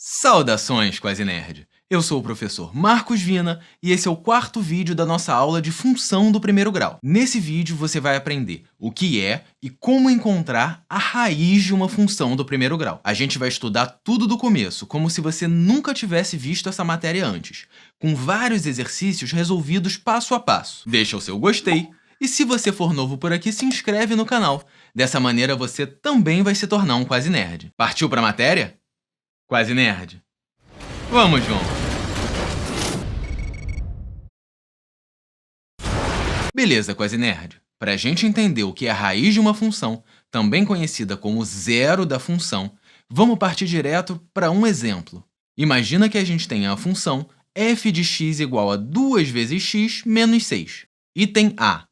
Saudações, Quase Nerd! Eu sou o professor Marcos Vina e esse é o quarto vídeo da nossa aula de função do primeiro grau. Nesse vídeo você vai aprender o que é e como encontrar a raiz de uma função do primeiro grau. A gente vai estudar tudo do começo, como se você nunca tivesse visto essa matéria antes, com vários exercícios resolvidos passo a passo. Deixa o seu gostei e se você for novo por aqui, se inscreve no canal. Dessa maneira você também vai se tornar um Quase Nerd. Partiu para a matéria? Quase Nerd. Vamos junto! Beleza, Quase Nerd. Para a gente entender o que é a raiz de uma função, também conhecida como zero da função, vamos partir direto para um exemplo. Imagina que a gente tenha a função f de x igual a 2 vezes x menos 6. Item A.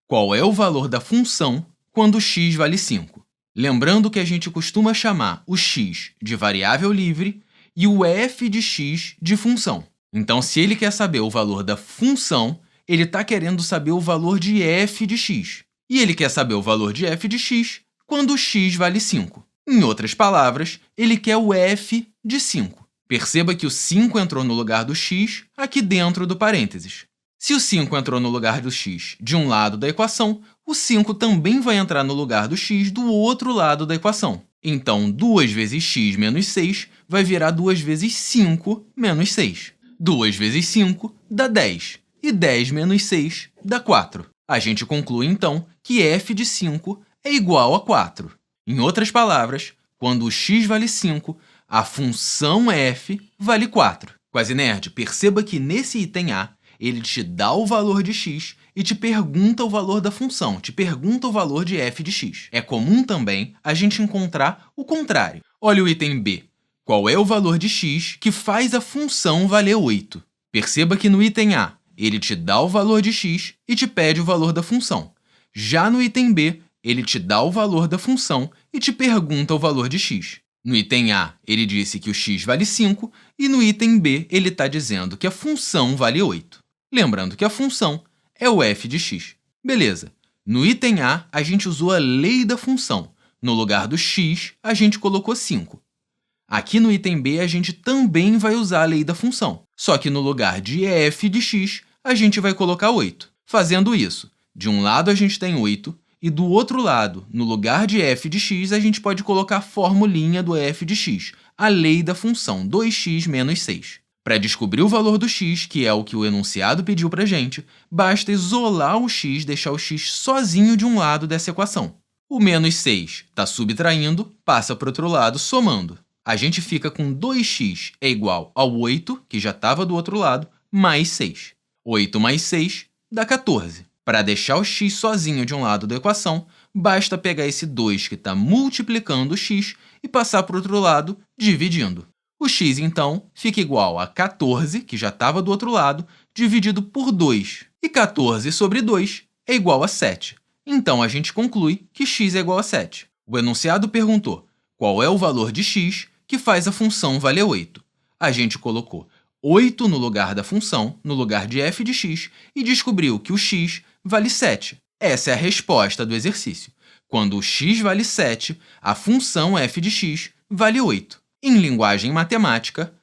Qual é o valor da função quando x vale 5? Lembrando que a gente costuma chamar o x de variável livre e o f de x de função. Então, se ele quer saber o valor da função, ele está querendo saber o valor de f de x. E ele quer saber o valor de f de x quando x vale 5. Em outras palavras, ele quer o f de 5. Perceba que o 5 entrou no lugar do x aqui dentro do parênteses. Se o 5 entrou no lugar do x de um lado da equação, o 5 também vai entrar no lugar do x do outro lado da equação. Então, 2 vezes x menos 6 vai virar 2 vezes 5 menos 6. 2 vezes 5 dá 10. E 10 menos 6 dá 4. A gente conclui, então, que f de 5 é igual a 4. Em outras palavras, quando o x vale 5, a função f vale 4. Quase Nerd, perceba que nesse item A, ele te dá o valor de x e te pergunta o valor da função, te pergunta o valor de f de x. É comum também a gente encontrar o contrário. Olha o item B. Qual é o valor de x que faz a função valer 8? Perceba que no item A, ele te dá o valor de x e te pede o valor da função. Já no item B, ele te dá o valor da função e te pergunta o valor de x. No item A, ele disse que o x vale 5 e no item B, ele está dizendo que a função vale 8. Lembrando que a função é o f de x. Beleza. No item A, a gente usou a lei da função. No lugar do x, a gente colocou 5. Aqui no item B, a gente também vai usar a lei da função. Só que no lugar de f de x, a gente vai colocar 8. Fazendo isso, de um lado a gente tem 8, e do outro lado, no lugar de f de x, a gente pode colocar a formulinha do f de x, a lei da função 2x menos 6. Para descobrir o valor do x, que é o que o enunciado pediu para a gente, basta isolar o x, deixar o x sozinho de um lado dessa equação. O menos 6 está subtraindo, passa para o outro lado somando. A gente fica com 2x é igual ao 8, que já estava do outro lado, mais 6. 8 mais 6 dá 14. Para deixar o x sozinho de um lado da equação, basta pegar esse 2 que está multiplicando o x e passar para o outro lado, dividindo. O x, então, fica igual a 14, que já estava do outro lado, dividido por 2. E 14 sobre 2 é igual a 7. Então, a gente conclui que x é igual a 7. O enunciado perguntou qual é o valor de x que faz a função valer 8. A gente colocou 8 no lugar da função, no lugar de f de x, e descobriu que o x vale 7. Essa é a resposta do exercício. Quando o x vale 7, a função f de x vale 8. Em linguagem matemática,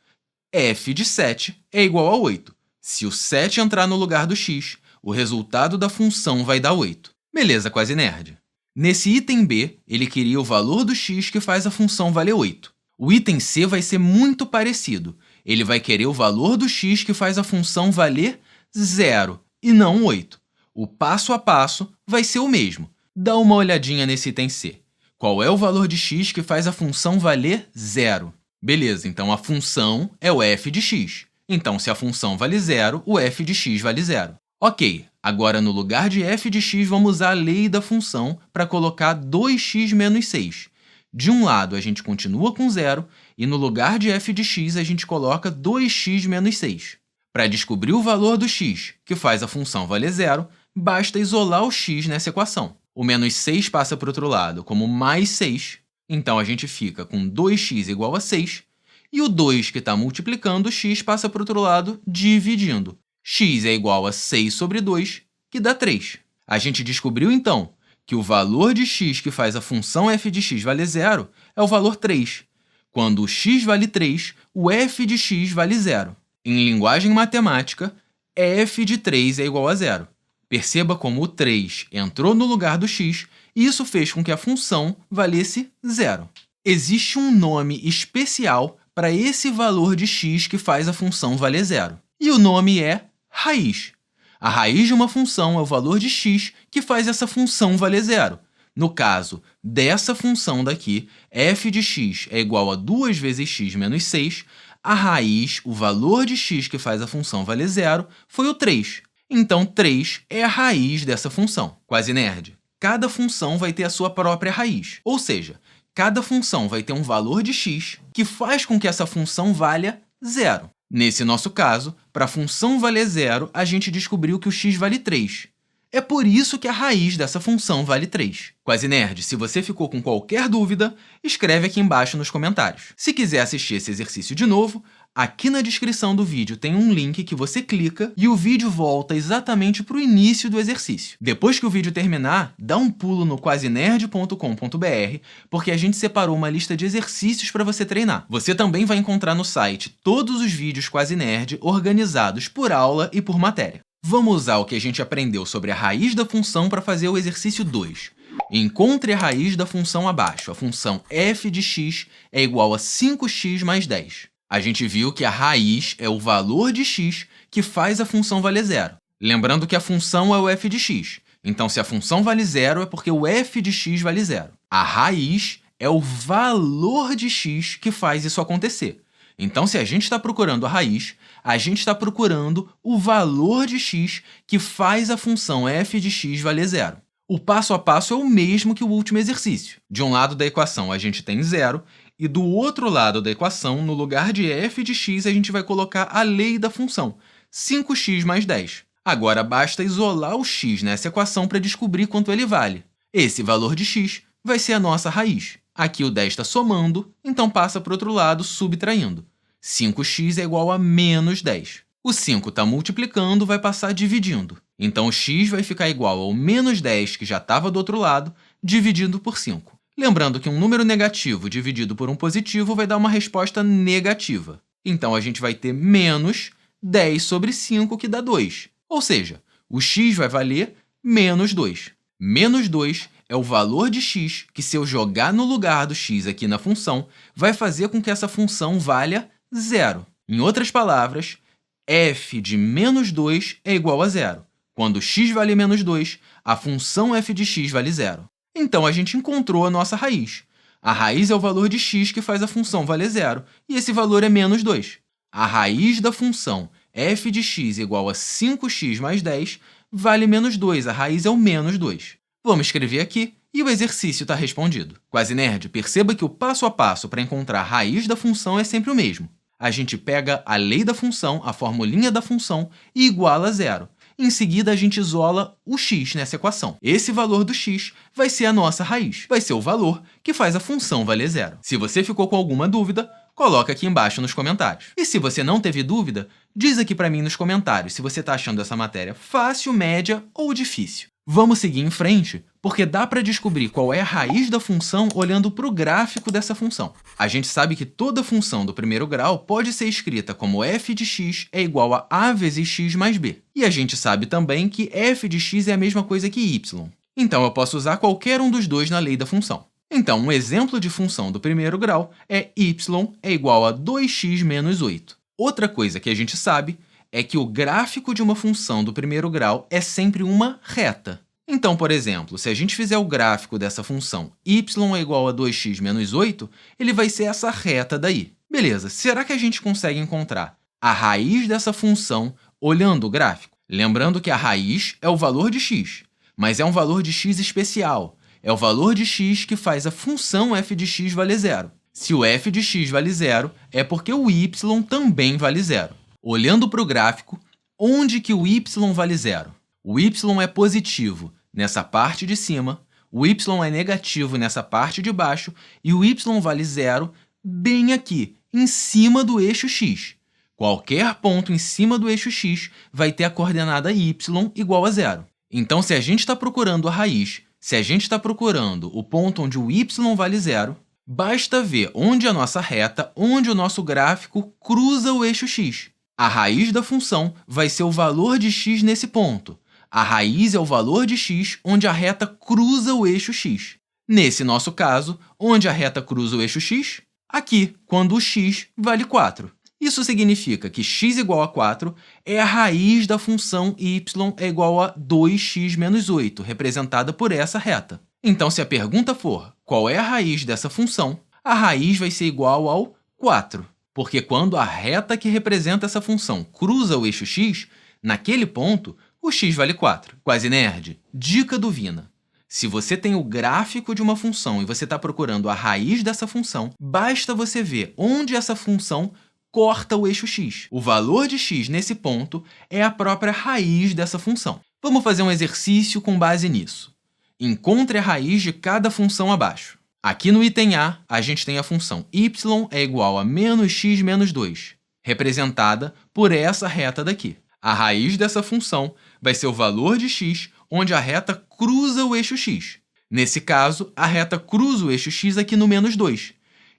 f de 7 é igual a 8. Se o 7 entrar no lugar do x, o resultado da função vai dar 8. Beleza, Quase Nerd? Nesse item B, ele queria o valor do x que faz a função valer 8. O item C vai ser muito parecido. Ele vai querer o valor do x que faz a função valer 0 e não 8. O passo a passo vai ser o mesmo. Dá uma olhadinha nesse item C. Qual é o valor de x que faz a função valer 0? Beleza, então a função é o f de x. Então, se a função vale 0, o f de x vale 0. Ok, agora no lugar de f de x, vamos usar a lei da função para colocar 2x menos 6. De um lado, a gente continua com 0, e no lugar de f de x, a gente coloca 2x menos 6. Para descobrir o valor do x, que faz a função valer 0, basta isolar o x nessa equação. O menos 6 passa para o outro lado como mais 6, então a gente fica com 2x igual a 6, e o 2 que está multiplicando o x passa para o outro lado dividindo. X é igual a 6 sobre 2, que dá 3. A gente descobriu, então, que o valor de x que faz a função f de x valer 0 é o valor 3. Quando o x vale 3, o f de x vale 0. Em linguagem matemática, f de 3 é igual a 0. Perceba como o 3 entrou no lugar do x e isso fez com que a função valesse 0. Existe um nome especial para esse valor de x que faz a função valer 0. E o nome é raiz. A raiz de uma função é o valor de x que faz essa função valer 0. No caso dessa função daqui, f de x é igual a 2 vezes x menos 6, a raiz, o valor de x que faz a função valer 0, foi o 3. Então, 3 é a raiz dessa função. Quase nerd. Cada função vai ter a sua própria raiz. Ou seja, cada função vai ter um valor de x que faz com que essa função valha 0. Nesse nosso caso, para a função valer 0, a gente descobriu que o x vale 3. É por isso que a raiz dessa função vale 3. Quase nerd, se você ficou com qualquer dúvida, escreve aqui embaixo nos comentários. Se quiser assistir esse exercício de novo, aqui na descrição do vídeo tem um link que você clica e o vídeo volta exatamente para o início do exercício. Depois que o vídeo terminar, dá um pulo no quasenerd.com.br, porque a gente separou uma lista de exercícios para você treinar. Você também vai encontrar no site todos os vídeos Quase Nerd organizados por aula e por matéria. Vamos usar o que a gente aprendeu sobre a raiz da função para fazer o exercício 2. Encontre a raiz da função abaixo. A função f de x é igual a 5x mais 10. A gente viu que a raiz é o valor de x que faz a função valer 0. Lembrando que a função é o f de x. Então, se a função vale 0, é porque o f de x vale 0. A raiz é o valor de x que faz isso acontecer. Então, se a gente está procurando a raiz, a gente está procurando o valor de x que faz a função f de x valer 0. O passo a passo é o mesmo que o último exercício. De um lado da equação, a gente tem 0, e do outro lado da equação, no lugar de f de x, a gente vai colocar a lei da função, 5x mais 10. Agora, basta isolar o x nessa equação para descobrir quanto ele vale. Esse valor de x vai ser a nossa raiz. Aqui o 10 está somando, então passa para o outro lado, subtraindo. 5x é igual a menos 10. O 5 está multiplicando, vai passar dividindo. Então, o x vai ficar igual ao menos 10, que já estava do outro lado, dividido por 5. Lembrando que um número negativo dividido por um positivo vai dar uma resposta negativa. Então, a gente vai ter menos 10 sobre 5, que dá 2. Ou seja, o x vai valer menos 2. Menos 2 é o valor de x que, se eu jogar no lugar do x aqui na função, vai fazer com que essa função valha 0. Em outras palavras, f de menos 2 é igual a 0. Quando x vale menos 2, a função f de x vale 0. Então, a gente encontrou a nossa raiz. A raiz é o valor de x que faz a função valer 0, e esse valor é menos 2. A raiz da função f de x igual a 5x mais 10 vale menos 2, a raiz é o menos 2. Vamos escrever aqui e o exercício está respondido. Quase nerd, perceba que o passo a passo para encontrar a raiz da função é sempre o mesmo. A gente pega a lei da função, a formulinha da função, e iguala a 0. Em seguida, a gente isola o x nessa equação. Esse valor do x vai ser a nossa raiz. Vai ser o valor que faz a função valer 0. Se você ficou com alguma dúvida, coloca aqui embaixo nos comentários. E se você não teve dúvida, diz aqui para mim nos comentários se você está achando essa matéria fácil, média ou difícil. Vamos seguir em frente, porque dá para descobrir qual é a raiz da função olhando para o gráfico dessa função. A gente sabe que toda função do primeiro grau pode ser escrita como f de x é igual a a vezes x mais b. E a gente sabe também que f de x é a mesma coisa que y. Então, eu posso usar qualquer um dos dois na lei da função. Então, um exemplo de função do primeiro grau é y é igual a 2x menos 8. Outra coisa que a gente sabe é que o gráfico de uma função do primeiro grau é sempre uma reta. Então, por exemplo, se a gente fizer o gráfico dessa função y é igual a 2x menos 8, ele vai ser essa reta daí. Beleza, será que a gente consegue encontrar a raiz dessa função olhando o gráfico? Lembrando que a raiz é o valor de x, mas é um valor de x especial. É o valor de x que faz a função f de x valer 0. Se o f de x vale 0, é porque o y também vale 0. Olhando para o gráfico, onde que o y vale 0? O y é positivo nessa parte de cima, o y é negativo nessa parte de baixo e o y vale 0 bem aqui, em cima do eixo x. Qualquer ponto em cima do eixo x vai ter a coordenada y igual a 0. Então, se a gente está procurando a raiz, se a gente está procurando o ponto onde o y vale 0, Basta ver onde a nossa reta, onde o nosso gráfico cruza o eixo x. A raiz da função vai ser o valor de x nesse ponto. A raiz é o valor de x onde a reta cruza o eixo x. Nesse nosso caso, onde a reta cruza o eixo x? Aqui, quando o x vale 4. Isso significa que x igual a 4 é a raiz da função y é igual a 2x menos 8, representada por essa reta. Então, se a pergunta for qual é a raiz dessa função, a raiz vai ser igual ao 4, porque quando a reta que representa essa função cruza o eixo x, naquele ponto, o x vale 4. Quase nerd? Dica do Vina. Se você tem o gráfico de uma função e você está procurando a raiz dessa função, basta você ver onde essa função corta o eixo x. O valor de x nesse ponto é a própria raiz dessa função. Vamos fazer um exercício com base nisso. Encontre a raiz de cada função abaixo. Aqui no item A, a gente tem a função y é igual a menos x menos 2, representada por essa reta daqui. A raiz dessa função vai ser o valor de x onde a reta cruza o eixo x. Nesse caso, a reta cruza o eixo x aqui no menos 2.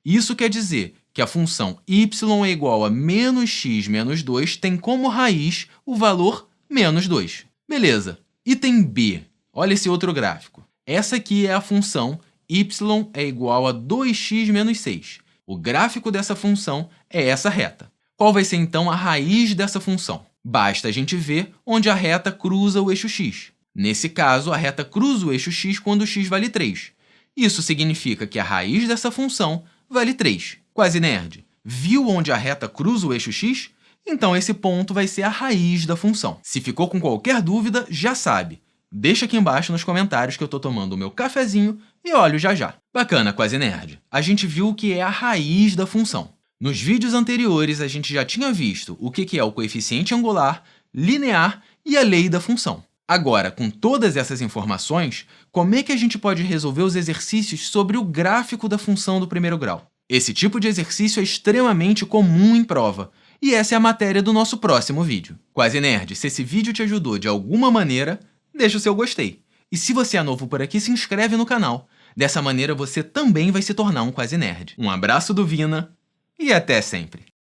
Isso quer dizer que a função y é igual a menos x menos 2 tem como raiz o valor menos 2. Beleza. Item B. Olha esse outro gráfico. Essa aqui é a função y é igual a 2x menos 6. O gráfico dessa função é essa reta. Qual vai ser, então, a raiz dessa função? Basta a gente ver onde a reta cruza o eixo x. Nesse caso, a reta cruza o eixo x quando o x vale 3. Isso significa que a raiz dessa função vale 3. Quase nerd. Viu onde a reta cruza o eixo x? Então, esse ponto vai ser a raiz da função. Se ficou com qualquer dúvida, já sabe. Deixa aqui embaixo nos comentários que eu estou tomando o meu cafezinho e olho já já. Bacana, Quase Nerd. A gente viu o que é a raiz da função. Nos vídeos anteriores, a gente já tinha visto o que é o coeficiente angular, linear e a lei da função. Agora, com todas essas informações, como é que a gente pode resolver os exercícios sobre o gráfico da função do primeiro grau? Esse tipo de exercício é extremamente comum em prova, e essa é a matéria do nosso próximo vídeo. Quase Nerd, se esse vídeo te ajudou de alguma maneira, deixa o seu gostei. E se você é novo por aqui, se inscreve no canal. Dessa maneira, você também vai se tornar um Quase Nerd. Um abraço do Vina e até sempre!